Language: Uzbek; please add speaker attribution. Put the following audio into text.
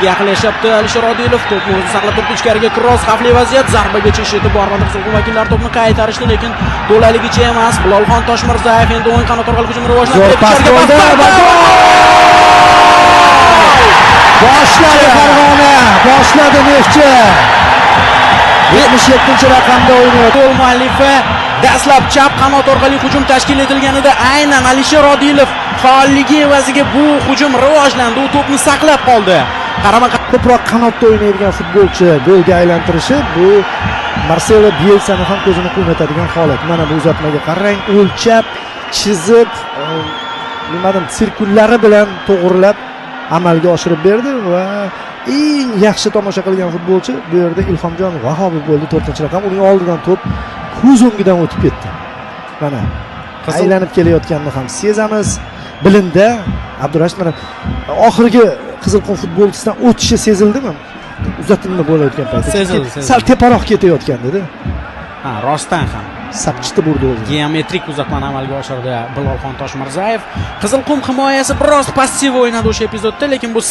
Speaker 1: himoyasiga yaqinlashyapti. Alisher Odilov to'pni o'zi saqlab turib ichkariga kross, xavfli vaziyat, zarbaga yetib bormadi. Qizilqum vakillari to'pni qaytarishdi, lekin to'laligicha emas. Bilolxon Toshmirzayev endi o'yin qanot orqali hujum rivojlantirib
Speaker 2: boshladi Farg'ona, boshladi Neftchi. 77-raqamda o'ynayapti.
Speaker 1: Gol muallifi dastlab chap qanot orqali hujum tashkil etilganida aynan Alisher Odilov faolligi evaziga bu hujum rivojlandi. U to'pni saqlab qoldi.
Speaker 2: Ko'proq qanotda o'ynaydigan futbolchi golga aylantirishi bu Marcelo Bielsani ham ko'zini quvnatadigan holat. Mana bu uzatmaga qarang, o'lchab, chizib, nimadan sirkullari bilan to'g'rilab amalga oshirib berdi va eng yaxshi tomosha qilgan futbolchi bu yerda Ilhomjon Vahobov bo'ldi. 4-raqam. Uning oldidan to'p ko'z o'ngidan o'tib ketdi. Mana aylanib kelayotganini ham sezamiz. Bilinda Abdurashid mana oxirgi Qizilqum futbolchisidan o'tishi sezildimi? Uzatilma bo'layotgan paytda
Speaker 1: sezildi.
Speaker 2: Sal teparoq ketayotgandi-da.
Speaker 1: Ha, rostdan ham
Speaker 2: sapchitib burdi o'zi.
Speaker 1: Geometrik uzatmani amalga oshirdi Bilolxon Toshmirzayev. Qizilqum himoyasi biroz passiv o'ynadi o'sha epizodda, lekin bu